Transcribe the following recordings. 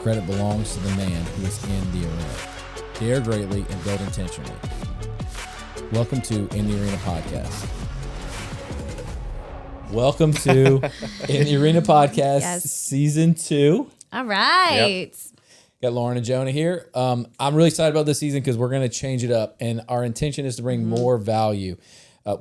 credit belongs to the man who is in the arena. Dare greatly and build intentionally. Welcome to In the Arena Podcast. Welcome to In the Arena Podcast, Season 2. All right. Yep. Got Lauren and Jonah here. I'm really excited about this season because we're going to change it up, and our intention is to bring more value.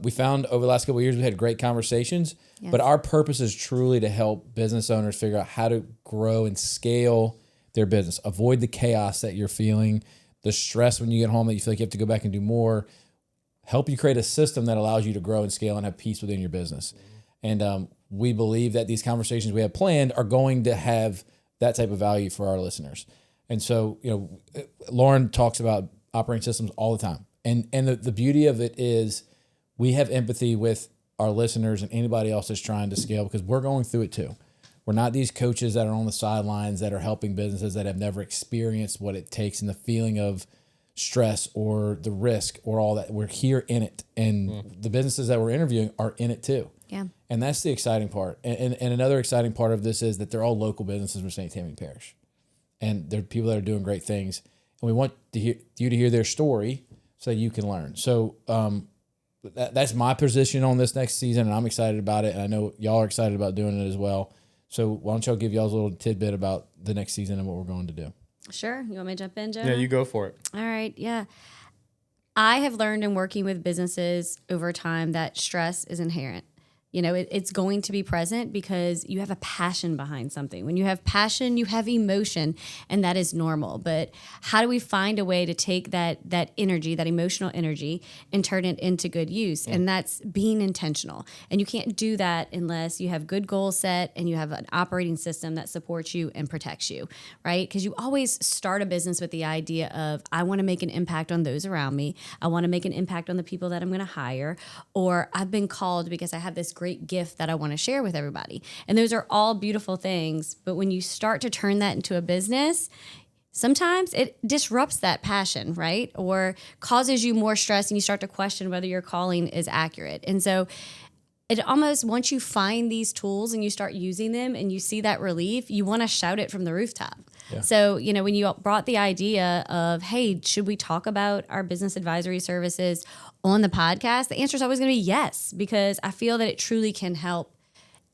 We found over the last couple of years we had great conversations, but our purpose is truly to help business owners figure out how to grow and scale their business. Avoid the chaos that you're feeling, the stress when you get home that you feel like you have to go back and do more. Help you create a system that allows you to grow and scale and have peace within your business. And we believe that these conversations we have planned are going to have that type of value for our listeners. And so, Lauren talks about operating systems all the time. And the beauty of it is we have empathy with our listeners and anybody else that's trying to scale because we're going through it too. We're not these coaches that are on the sidelines that are helping businesses that have never experienced what it takes and the feeling of stress or the risk or all that. We're here in it. And the businesses that we're interviewing are in it too. Yeah. And that's the exciting part. And another exciting part of this is that they're all local businesses for St. Tammany Parish. And they're people that are doing great things. And we want you to hear their story so you can learn. So that's my position on this next season, and I'm excited about it. And I know y'all are excited about doing it as well. So why don't y'all give y'all a little tidbit about the next season and what we're going to do? Sure. You want me to jump in, Jonah? Yeah, you go for it. All right. Yeah. I have learned in working with businesses over time that stress is inherent. It's going to be present because you have a passion behind something. When you have passion, you have emotion, and that is normal. But how do we find a way to take that energy, that emotional energy, and turn it into good use? And that's being intentional. And you can't do that unless you have good goals set and you have an operating system that supports you and protects you, right? Because you always start a business with the idea of, I want to make an impact on those around me. I want to make an impact on the people that I'm going to hire. Or I've been called because I have this great gift that I want to share with everybody. And those are all beautiful things. But when you start to turn that into a business, sometimes it disrupts that passion, right? Or causes you more stress and you start to question whether your calling is accurate. And so it almost, once you find these tools and you start using them and you see that relief, you want to shout it from the rooftop. Yeah. So, when you brought the idea of, hey, should we talk about our business advisory services on the podcast? The answer is always going to be yes, because I feel that it truly can help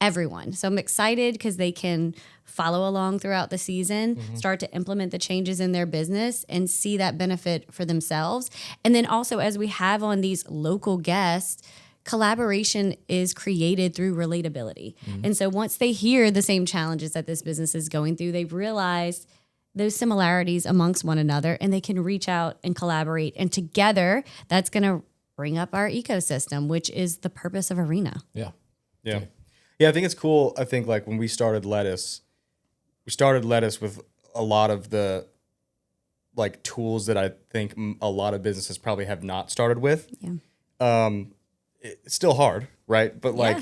everyone. So I'm excited because they can follow along throughout the season, start to implement the changes in their business and see that benefit for themselves. And then also, as we have on these local guests, collaboration is created through relatability. And so once they hear the same challenges that this business is going through, they've realized those similarities amongst one another and they can reach out and collaborate. And together, that's going to bring up our ecosystem, which is the purpose of Arena. Yeah, I think it's cool. I think like when we started Lettuce with a lot of the like tools that I think a lot of businesses probably have not started with. Yeah. It's still hard, right? But like,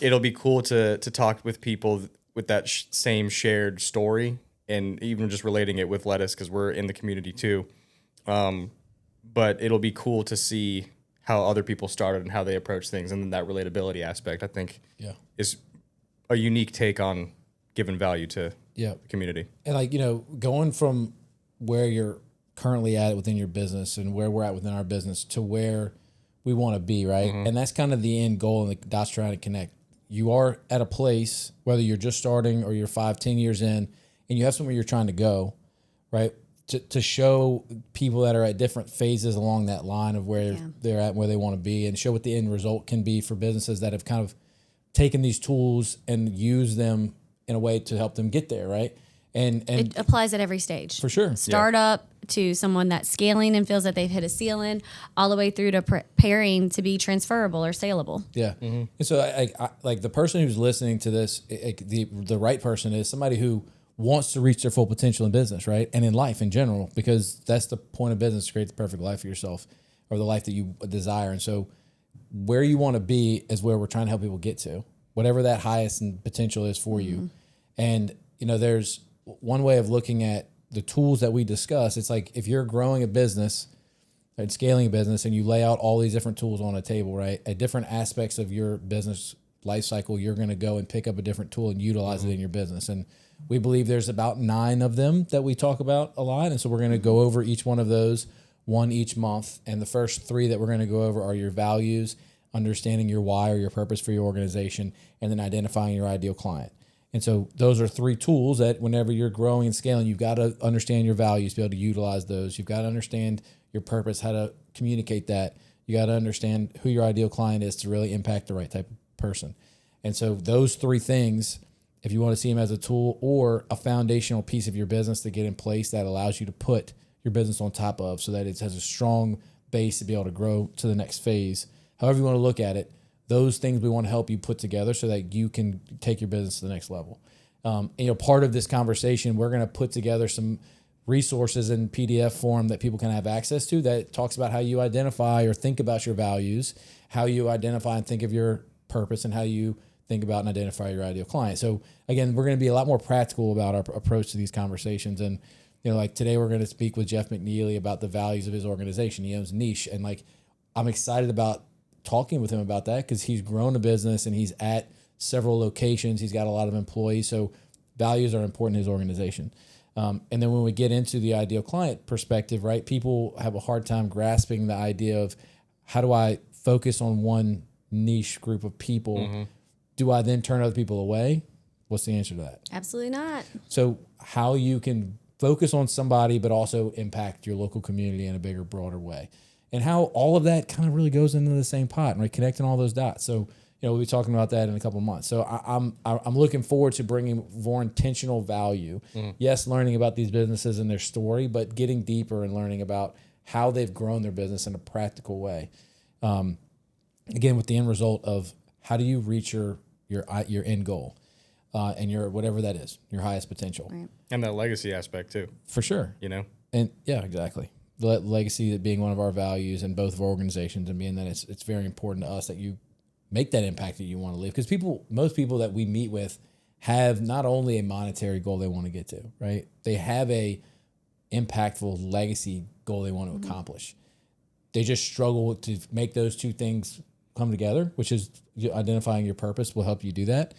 it'll be cool to talk with people with that same shared story, and even just relating it with Lettuce because we're in the community too. But it'll be cool to see how other people started and how they approach things, and then that relatability aspect, I think, is a unique take on giving value to the community. And like going from where you're currently at within your business and where we're at within our business to where we want to be, right? And that's kind of the end goal, and the dots trying to connect. You are at a place, whether you're just starting or you're 5-10 years in, and you have somewhere you're trying to go, right? To show people that are at different phases along that line of where they're at and where they want to be, and show what the end result can be for businesses that have kind of taken these tools and used them in a way to help them get there, right? And it applies at every stage. For sure. Startup to someone that's scaling and feels that they've hit a ceiling, all the way through to preparing to be transferable or saleable. Yeah. And so I like the person who's listening to this, the right person is somebody who wants to reach their full potential in business, right? And in life in general, because that's the point of business, to create the perfect life for yourself or the life that you desire. And so where you want to be is where we're trying to help people get to, whatever that highest potential is for you. And, there's one way of looking at the tools that we discuss. It's like if you're growing a business and scaling a business and you lay out all these different tools on a table, right? At different aspects of your business life cycle, you're going to go and pick up a different tool and utilize it in your business. And We believe there's about 9 of them that we talk about a lot. And so we're going to go over each one of those, one each month. And the first 3 that we're going to go over are your values, understanding your why or your purpose for your organization, and then identifying your ideal client. And so those are 3 tools that whenever you're growing and scaling, you've got to understand your values, be able to utilize those. You've got to understand your purpose, how to communicate that. You got to understand who your ideal client is to really impact the right type of person. And so those 3 things, if you want to see them as a tool or a foundational piece of your business to get in place that allows you to put your business on top of so that it has a strong base to be able to grow to the next phase, however you want to look at it, those things we want to help you put together so that you can take your business to the next level. Part of this conversation, we're going to put together some resources in PDF form that people can have access to that talks about how you identify or think about your values, how you identify and think of your purpose, and how you think about and identify your ideal client. So again, we're going to be a lot more practical about our approach to these conversations. And like today, we're going to speak with Jeff McNeely about the values of his organization. He owns Niche, and I'm excited about talking with him about that because he's grown a business and he's at several locations. He's got a lot of employees. So values are important in his organization. And then when we get into the ideal client perspective, right, people have a hard time grasping the idea of how do I focus on one niche group of people? Mm-hmm. Do I then turn other people away? What's the answer to that? Absolutely not. So how you can focus on somebody, but also impact your local community in a bigger, broader way. And how all of that kind of really goes into the same pot, right? Connecting all those dots. So, we'll be talking about that in a couple of months. So I'm looking forward to bringing more intentional value. Mm-hmm. Yes, learning about these businesses and their story, but getting deeper and learning about how they've grown their business in a practical way. Again, with the end result of how do you reach your end goal and your whatever that is, your highest potential. Right. And that legacy aspect too. For sure. And yeah, exactly. The legacy that being one of our values in both of our organizations, and being that it's very important to us that you make that impact that you want to leave. Because most people that we meet with have not only a monetary goal they want to get to, right? They have a impactful legacy goal they want to mm-hmm. accomplish. They just struggle to make those 2 things come together, which is identifying your purpose will help you do that.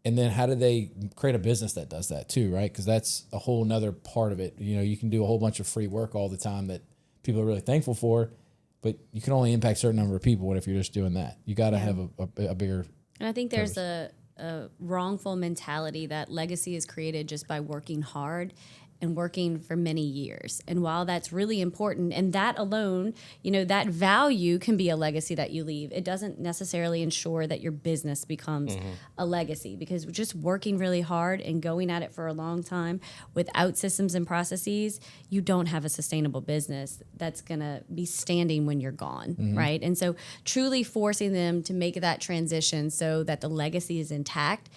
And then how do they create a business that does that too, right? Because that's a whole nother part of it. You can do a whole bunch of free work all the time that people are really thankful for, but you can only impact a certain number of people. What if you're just doing that? You got to have a bigger. And I think there's a wrongful mentality that legacy is created just by working hard and working for many years. And while that's really important, and that alone, that value can be a legacy that you leave, it doesn't necessarily ensure that your business becomes mm-hmm. a legacy, because just working really hard and going at it for a long time without systems and processes, you don't have a sustainable business that's going to be standing when you're gone, mm-hmm. right? And so truly forcing them to make that transition so that the legacy is intact,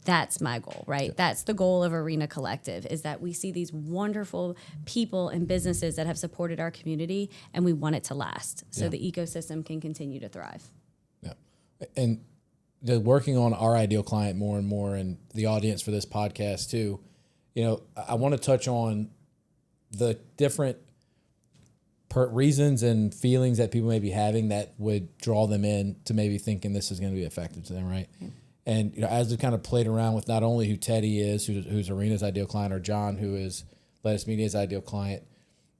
that's my goal, right? Yeah. That's the goal of Arena Collective, is that we see these wonderful people and businesses that have supported our community, and we want it to last so the ecosystem can continue to thrive. Yeah. And working on our ideal client more and more, and the audience for this podcast too, I want to touch on the different reasons and feelings that people may be having that would draw them in to maybe thinking this is going to be effective to them, right? Yeah. And as we've kind of played around with not only who Teddy is, who's Arena's ideal client, or John, who is Lettuce Media's ideal client,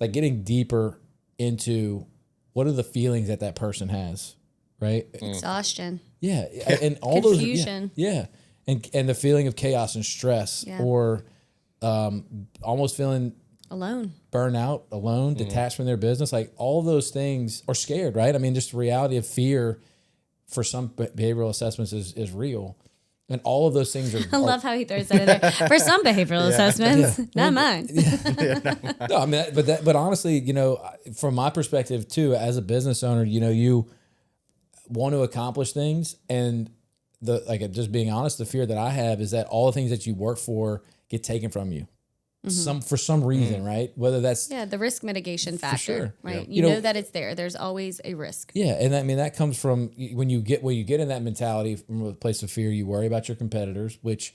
like getting deeper into what are the feelings that person has, right? Exhaustion. Yeah, and all confusion. Yeah. And the feeling of chaos and stress, or almost feeling alone, burnout, alone, detached from their business, like all those things, or scared, right? I mean, just the reality of fear for some behavioral assessments is real. And all of those things are... I love how he throws that in there. For some behavioral assessments, not mine. No, I mean, but honestly, from my perspective too, as a business owner, you want to accomplish things, and just being honest, the fear that I have is that all the things that you work for get taken from you. Mm-hmm. For some reason, right? Whether that's the risk mitigation factor, sure. right? Yeah. You know that it's there. There's always a risk. Yeah, and I mean that comes from when you get in that mentality from a place of fear. You worry about your competitors, which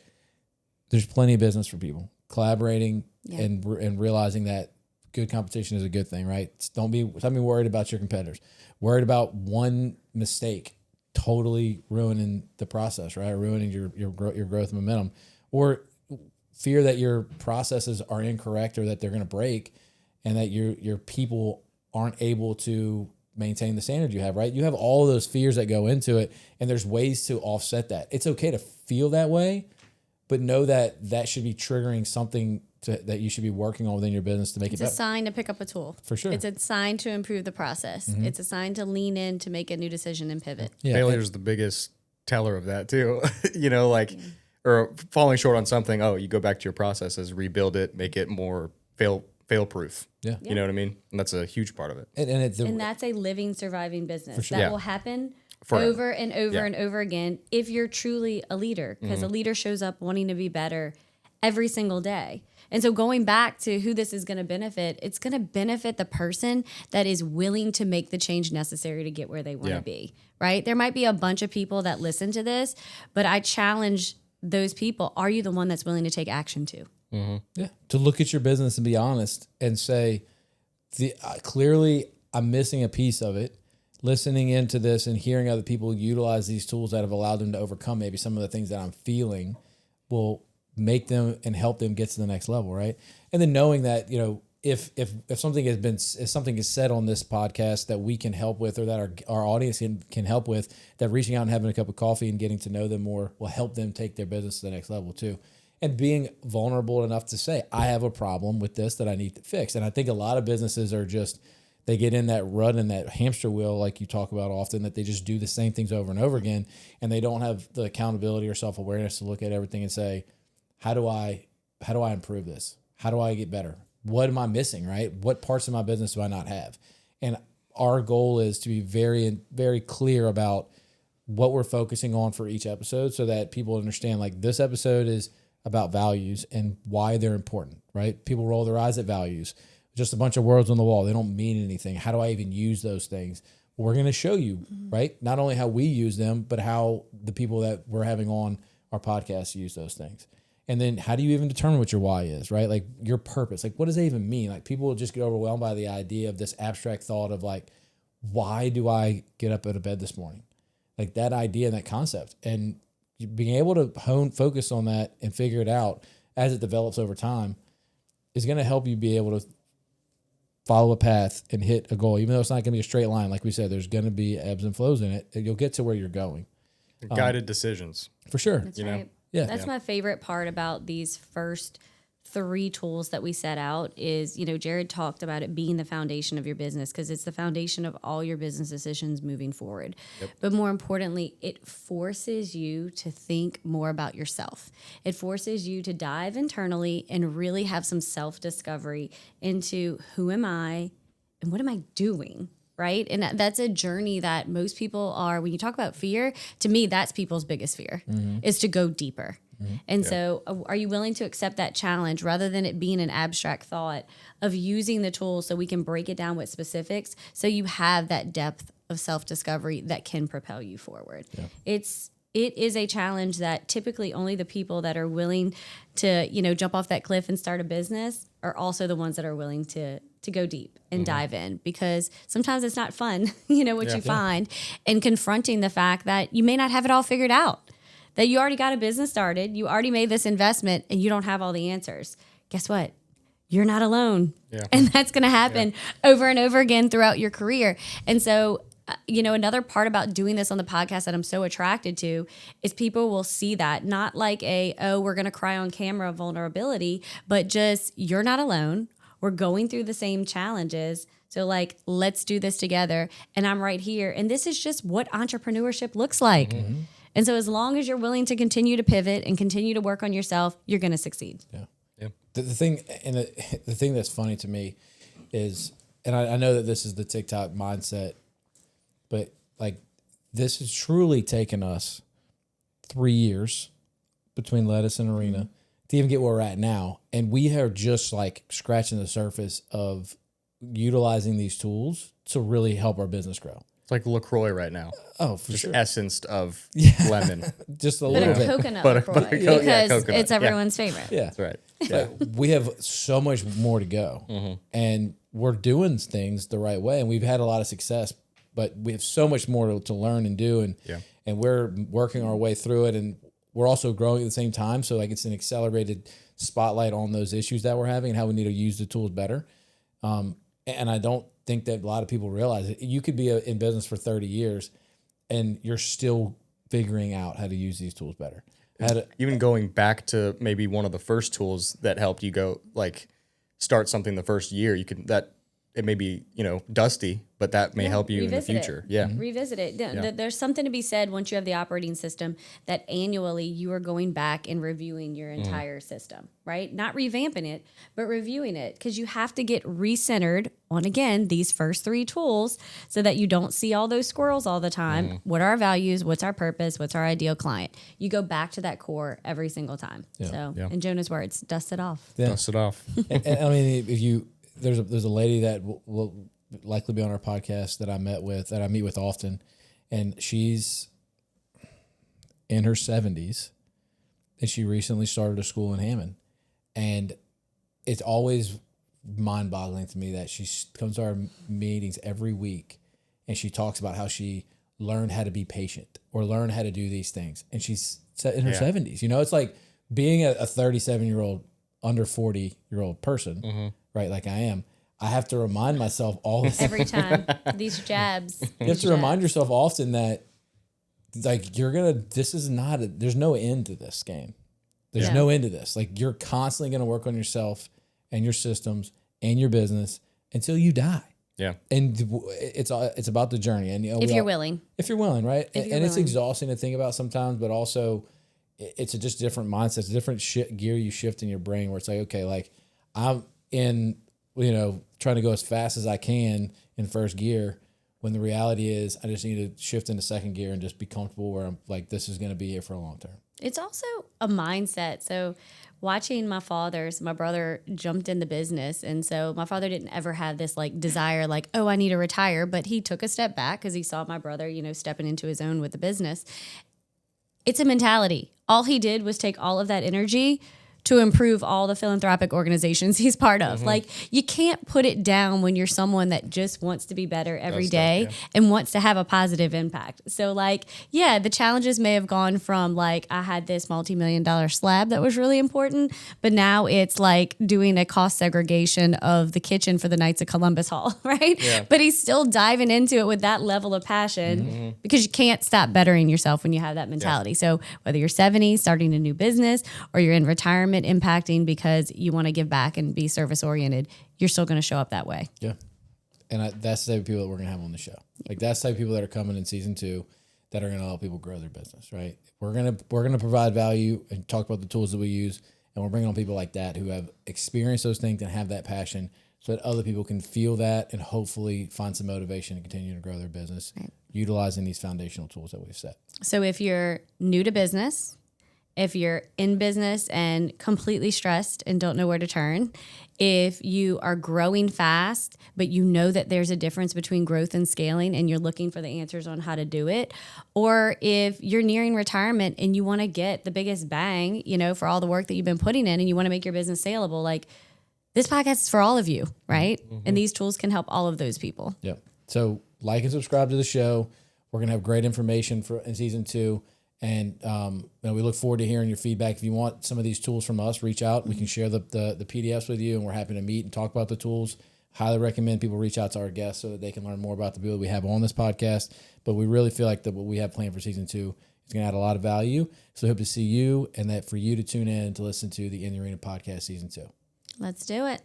there's plenty of business for people collaborating and realizing that good competition is a good thing, right? Don't be worried about your competitors. Worried about one mistake totally ruining the process, right? Ruining your growth and momentum, or fear that your processes are incorrect or that they're going to break, and that your people aren't able to maintain the standard you have, right? You have all of those fears that go into it, and there's ways to offset that. It's okay to feel that way, but know that that should be triggering something that you should be working on within your business to make it better. It's a sign to pick up a tool. For sure. It's a sign to improve the process. It's a sign to lean in to make a new decision and pivot. Yeah. Failure is the biggest teller of that too. Or falling short on something. Oh, you go back to your processes, rebuild it, make it more fail proof. Yeah. You know what I mean? And that's a huge part of it. And that's a living, surviving business. sure. That Yeah. will happen Forever. over and over and over again if you're truly a leader, because a leader shows up wanting to be better every single day. And so going back to who this is going to benefit, it's going to benefit the person that is willing to make the change necessary to get where they want to be, right? There might be a bunch of people that listen to this, but I challenge those people. Are you the one that's willing to take action too? Yeah. To look at your business and be honest and say, clearly I'm missing a piece of it. Listening into this and hearing other people utilize these tools that have allowed them to overcome maybe some of the things that I'm feeling will make them and help them get to the next level, right? And then knowing that, if something if something is said on this podcast that we can help with, or that our audience can help with, that reaching out and having a cup of coffee and getting to know them more will help them take their business to the next level too. And being vulnerable enough to say, I have a problem with this that I need to fix. And I think a lot of businesses are just, they get in that rut and that hamster wheel, like you talk about often, that they just do the same things over and over again. And they don't have the accountability or self-awareness to look at everything and say, how do I improve this? How do I get better? What am I missing, right? What parts of my business do I not have? And our goal is to be very, very clear about what we're focusing on for each episode, so that people understand, like, this episode is about values and why they're important, right? People roll their eyes at values. Just a bunch of words on the wall. They don't mean anything. How do I even use those things? We're going to show you, right? Not only how we use them, but how the people that we're having on our podcast use those things. And then how do you even determine what your why is, right? Like, your purpose. Like, what does that even mean? Like, people will just get overwhelmed by the idea of this abstract thought of, like, why do I get up out of bed this morning? Like, that idea and that concept. And being able to focus on that and figure it out as it develops over time is going to help you be able to follow a path and hit a goal. Even though it's not going to be a straight line, like we said, there's going to be ebbs and flows in it. You'll get to where you're going. Guided decisions. For sure. That's right. Yeah. That's my favorite part about these first 3 tools that we set out is, Jared talked about it being the foundation of your business, because it's the foundation of all your business decisions moving forward. Yep. But more importantly, it forces you to think more about yourself. It forces you to dive internally and really have some self-discovery into who am I and what am I doing? Right? And that's a journey that most people are, when you talk about fear, to me, that's people's biggest fear, is to go deeper. And so are you willing to accept that challenge rather than it being an abstract thought of using the tools so we can break it down with specifics so you have that depth of self-discovery that can propel you forward? Yeah. It is a challenge that typically only the people that are willing to, jump off that cliff and start a business are also the ones that are willing to go deep and dive in, because sometimes it's not fun, what you find, and confronting the fact that you may not have it all figured out, that you already got a business started, you already made this investment, and you don't have all the answers. Guess what? You're not alone. Yeah. And that's going to happen over and over again throughout your career. And so, another part about doing this on the podcast that I'm so attracted to is people will see that, not like we're going to cry on camera vulnerability, but just, you're not alone. We're going through the same challenges. So, like, let's do this together. And I'm right here. And this is just what entrepreneurship looks like. Mm-hmm. And so as long as you're willing to continue to pivot and continue to work on yourself, you're going to succeed. Yeah. Yeah. The thing that's funny to me is, and I know that this is the TikTok mindset, but, like, this has truly taken us 3 years between Lettuce and Arena to even get where we're at now. And we are just, like, scratching the surface of utilizing these tools to really help our business grow. It's like LaCroix right now. Oh, for just sure. Essenced of lemon. Just a little bit. Coconut LaCroix, because coconut. It's everyone's favorite. Yeah. That's right. Yeah. We have so much more to go. And we're doing things the right way. And we've had a lot of success, but we have so much more to learn and do. And we're working our way through it. And we're also growing at the same time. So, like, it's an accelerated spotlight on those issues that we're having and how we need to use the tools better. And I don't think that a lot of people realize it. You could be in business for 30 years and you're still figuring out how to use these tools better. Even going back to maybe one of the first tools that helped you go like start something the first year, it may be, dusty, but that may help you in the future. Yeah. Revisit it. There's something to be said once you have the operating system that annually you are going back and reviewing your entire system, right? Not revamping it, but reviewing it, because you have to get recentered on, again, these first 3 tools so that you don't see all those squirrels all the time. What are our values? What's our purpose? What's our ideal client? You go back to that core every single time. Yeah. So in Jonah's words, dust it off. Yeah. Dust it off. and I mean, there's a lady that will likely be on our podcast that I meet with often, and she's in her 70s, and she recently started a school in Hammond, and it's always mind-boggling to me that she comes to our meetings every week, and she talks about how she learned how to be patient or learn how to do these things, and she's in her 70s. It's like being a 37-year-old under 40-year-old person, right? Like I am. I have to remind myself all the time. Every time. These jabs. You have to remind yourself often that, like, there's no end to this game. There's no end to this. Like, you're constantly going to work on yourself and your systems and your business until you die. Yeah. And it's about the journey. And if you're willing. If you're willing, right? And it's exhausting to think about sometimes, but also it's just different mindset. It's a different gear you shift in your brain where it's like, okay, like I'm in, trying to go as fast as I can in first gear, when the reality is I just need to shift into second gear and just be comfortable where I'm like, this is going to be here for a long term. It's also a mindset. So watching my brother jumped in the business. And so my father didn't ever have this like desire, like, oh, I need to retire. But he took a step back because he saw my brother, stepping into his own with the business. It's a mentality. All he did was take all of that energy to improve all the philanthropic organizations he's part of. Like, you can't put it down when you're someone that just wants to be better every day and wants to have a positive impact. So, like, the challenges may have gone from, like, I had this multi-million-dollar slab that was really important, but now it's like doing a cost segregation of the kitchen for the Knights of Columbus Hall, right? Yeah. But he's still diving into it with that level of passion because you can't stop bettering yourself when you have that mentality. Yeah. So whether you're 70, starting a new business, or you're in retirement, impacting because you want to give back and be service oriented, you're still going to show up that way. Yeah. And that's the type of people that we're going to have on the show. Like, that's the type of people that are coming in season 2 that are going to help people grow their business, right? We're going to provide value and talk about the tools that we use, and we're bringing on people like that who have experienced those things and have that passion so that other people can feel that and hopefully find some motivation to continue to grow their business, utilizing these foundational tools that we've set. So if you're new to business, if you're in business and completely stressed and don't know where to turn, if you are growing fast, but you know that there's a difference between growth and scaling and you're looking for the answers on how to do it, or if you're nearing retirement and you want to get the biggest bang, for all the work that you've been putting in and you want to make your business saleable, like, this podcast is for all of you, right? And these tools can help all of those people. Yep. So like and subscribe to the show. We're going to have great information in season 2. And we look forward to hearing your feedback. If you want some of these tools from us, reach out. We can share the PDFs with you, and we're happy to meet and talk about the tools. Highly recommend people reach out to our guests so that they can learn more about the people we have on this podcast. But we really feel like that what we have planned for season 2 is going to add a lot of value. So I hope to see you, and that for you to tune in to listen to the In the Arena podcast season 2. Let's do it.